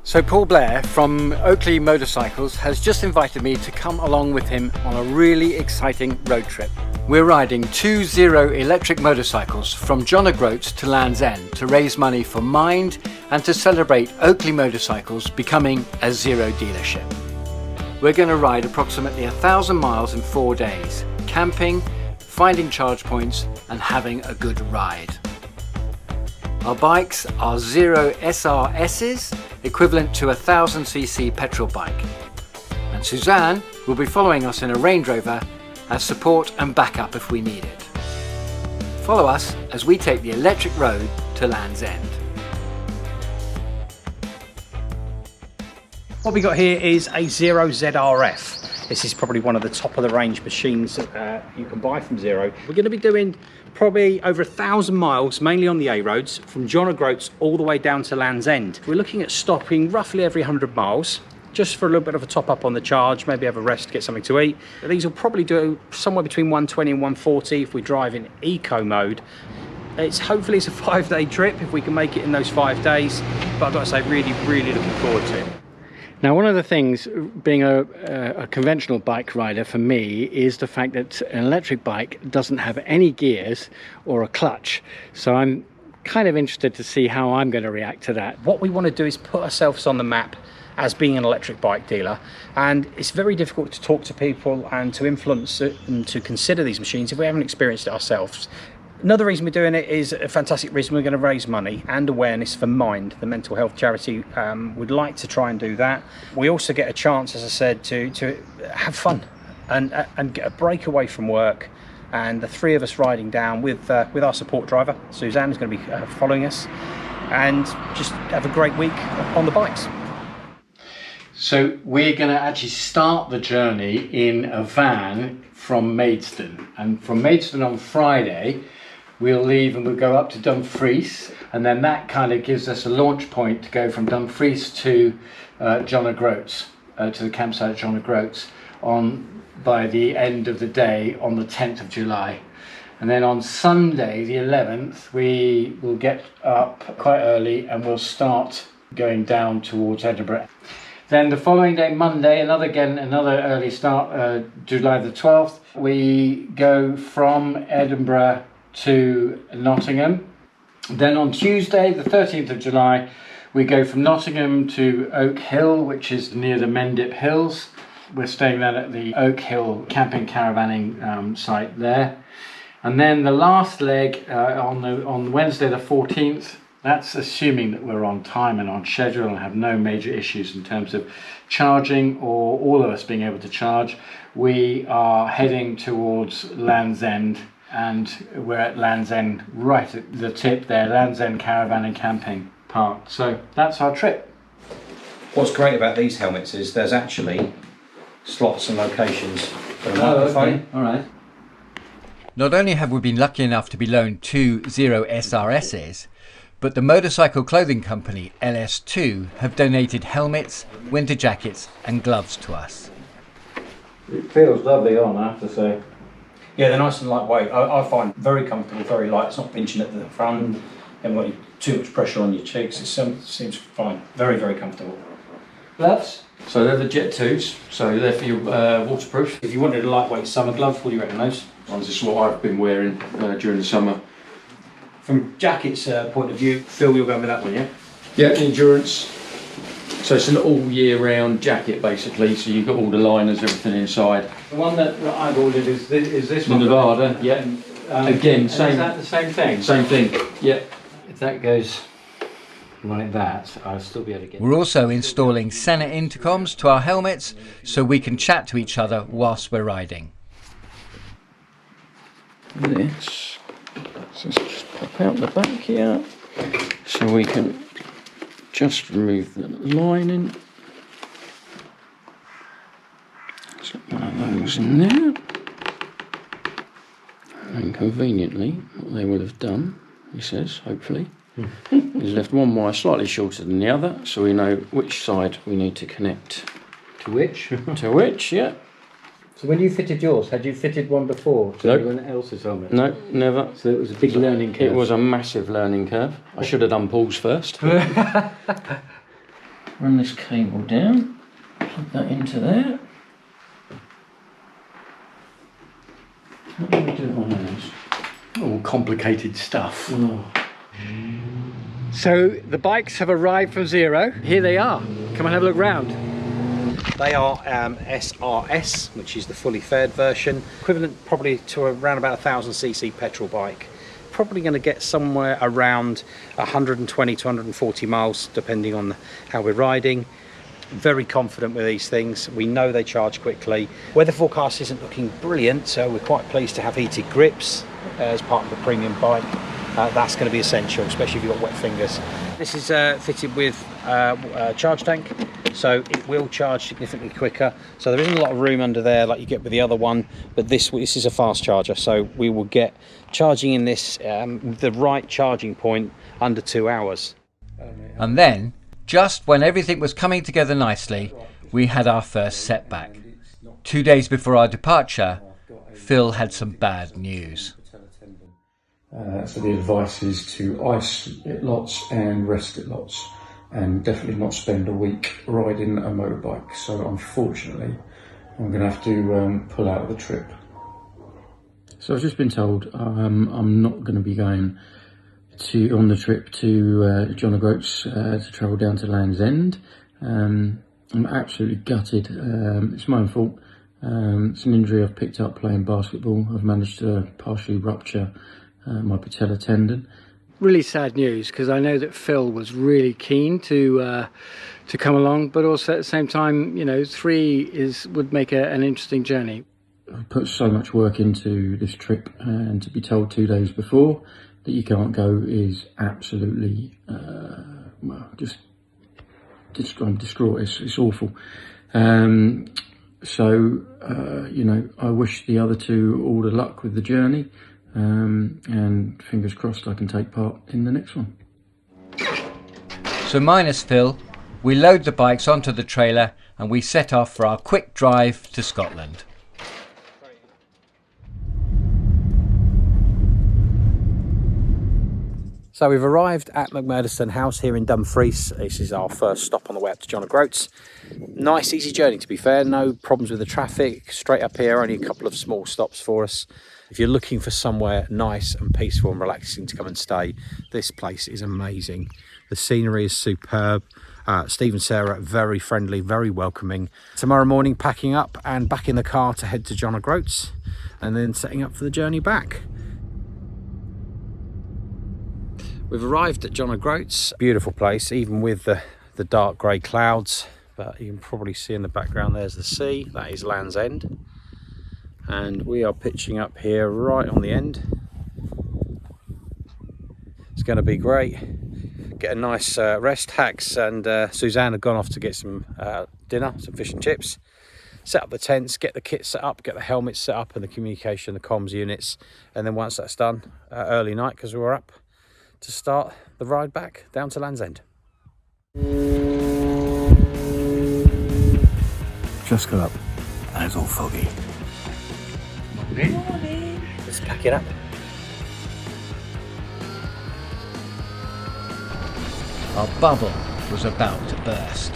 So Paul Blair from Oakley Motorcycles has just invited me to come along with him on a really exciting road trip. We're riding 2 zero electric motorcycles from John O'Groats to Land's End to raise money for Mind and to celebrate Oakley Motorcycles becoming a zero dealership. We're going to ride approximately 1,000 miles in 4 days, camping, finding charge points and having a good ride. Our bikes are Zero SRSs, equivalent to a 1000cc petrol bike. And Suzanne will be following us in a Range Rover as support and backup if we need it. Follow us as we take the electric road to Land's End. What we got here is a Zero ZRF. This is probably one of the top of the range machines you can buy from Zero. We're going to be doing probably over 1,000 miles, mainly on the A roads, from John O'Groats all the way down to Land's End. We're looking at stopping roughly every 100 miles, just for a little bit of a top up on the charge, maybe have a rest, get something to eat. These will probably do somewhere between 120 and 140 if we drive in eco mode. Hopefully it's a 5-day trip if we can make it in those 5 days, but I've got to say really looking forward to it. Now, one of the things, being a conventional bike rider for me, is the fact that an electric bike doesn't have any gears or a clutch. So I'm kind of interested to see how I'm going to react to that. What we want to do is put ourselves on the map as being an electric bike dealer, and it's very difficult to talk to people and to influence it and to consider these machines if we haven't experienced it ourselves. Another reason we're doing it is a fantastic reason. We're going to raise money and awareness for Mind, the mental health charity. We'd like to try and do that. We also get a chance, as I said, to have fun and get a break away from work. And the three of us riding down with our support driver, Suzanne, is going to be following us, and just have a great week on the bikes. So we're going to actually start the journey in a van from Maidstone. And from Maidstone on Friday, we'll leave and we'll go up to Dumfries, and then that kind of gives us a launch point to go from Dumfries to John O'Groats, to the campsite at John O'Groats by the end of the day on the 10th of July. And then on Sunday, the 11th, we will get up quite early and we'll start going down towards Edinburgh. Then the following day, Monday, another early start, July the 12th, we go from Edinburgh to Nottingham. Then on Tuesday, the 13th of July, we go from Nottingham to Oak Hill, which is near the Mendip Hills. We're staying there at the Oak Hill camping caravanning site there. And then the last leg on Wednesday the 14th, that's assuming that we're on time and on schedule and have no major issues in terms of charging or all of us being able to charge. We are heading towards Land's End, and we're at Land's End right at the tip there, Land's End Caravan and Camping Park. So that's our trip. What's great about these helmets is there's actually slots and locations for the microphone. Okay. All right. Not only have we been lucky enough to be loaned 2 Zero SRSs, but the motorcycle clothing company LS2 have donated helmets, winter jackets and gloves to us. It feels lovely on, I have to say. Yeah, they're nice and lightweight. I find very comfortable, very light. It's not pinching at the front, and not too much pressure on your cheeks. It seems fine. Very comfortable. Gloves? So they're the Jet 2s, so they're for your waterproof. If you wanted a lightweight summer glove, what do you reckon those? This is what I've been wearing during the summer. From jacket's point of view, Phil, you're going with that one, yeah? Yeah, endurance. So it's an all year round jacket basically, so you've got all the liners, everything inside. The one that I've ordered is this one? Nevada, yeah. Again, same. Is that the same thing? Same thing, yeah. If that goes like that, I'll still be able to get... We're also installing Senna intercoms to our helmets so we can chat to each other whilst we're riding. This, so let's just pop out the back here, so we can just remove the lining. Slip one of those in there. And conveniently, what they will have done, he says, hopefully, is left one wire slightly shorter than the other, so we know which side we need to connect. To which? To which, yeah. So when you fitted yours, had you fitted one before to Nope. anyone else's helmet? No, never. So it was a big learning curve. It was a massive learning curve. I should have done Paul's first. run this cable down, plug that into there. What do we do on ours? All complicated stuff. Oh. So the bikes have arrived from Zero. Here they are. Come and have a look round. They are SRS, which is the fully faired version, equivalent probably to around about 1000cc petrol bike. Probably going to get somewhere around 120 to 140 miles, depending on how we're riding. Very confident with these things. We know they charge quickly. Weather forecast isn't looking brilliant, so we're quite pleased to have heated grips as part of the premium bike. That's going to be essential, especially if you've got wet fingers. This is fitted with a charge tank, so it will charge significantly quicker. So there isn't a lot of room under there like you get with the other one, but this is a fast charger, so we will get charging in this the right charging point under 2 hours. And then, just when everything was coming together nicely, we had our first setback. 2 days before our departure, Phil had some bad news. So the advice is to ice it lots and rest it lots, and definitely not spend a week riding a motorbike. So unfortunately, I'm going to have to pull out of the trip. So I've just been told I'm not going to be going on the trip to John O'Groats to travel down to Land's End. I'm absolutely gutted. It's my own fault. It's an injury I've picked up playing basketball. I've managed to partially rupture my patella tendon. Really sad news, because I know that Phil was really keen to come along, but also at the same time, you know, 3 would make an interesting journey. I put so much work into this trip, and to be told 2 days before that you can't go is absolutely just I'm distraught. It's awful. So you know, I wish the other 2 all the luck with the journey. And fingers crossed I can take part in the next one. So minus Phil, we load the bikes onto the trailer and we set off for our quick drive to Scotland. So we've arrived at McMurdo House here in Dumfries. This is our first stop on the way up to John O'Groats. Nice, easy journey, to be fair. No problems with the traffic. Straight up here, only a couple of small stops for us. If you're looking for somewhere nice and peaceful and relaxing to come and stay, this place is amazing. The scenery is superb. Steve and Sarah, very friendly, very welcoming. Tomorrow morning, packing up and back in the car to head to John O'Groats, and then setting up for the journey back. We've arrived at John O'Groats. Beautiful place, even with the dark grey clouds. But you can probably see in the background there's the sea. That is Land's End. And we are pitching up here right on the end. It's going to be great. Get a nice rest. Hax and Suzanne have gone off to get some dinner, some fish and chips. Set up the tents, get the kit set up, get the helmets set up and the communication, the comms units. And then once that's done, early night, because we're up, to start the ride back down to Land's End. Just got up and it's all foggy. Morning. Let's pack it up. Our bubble was about to burst.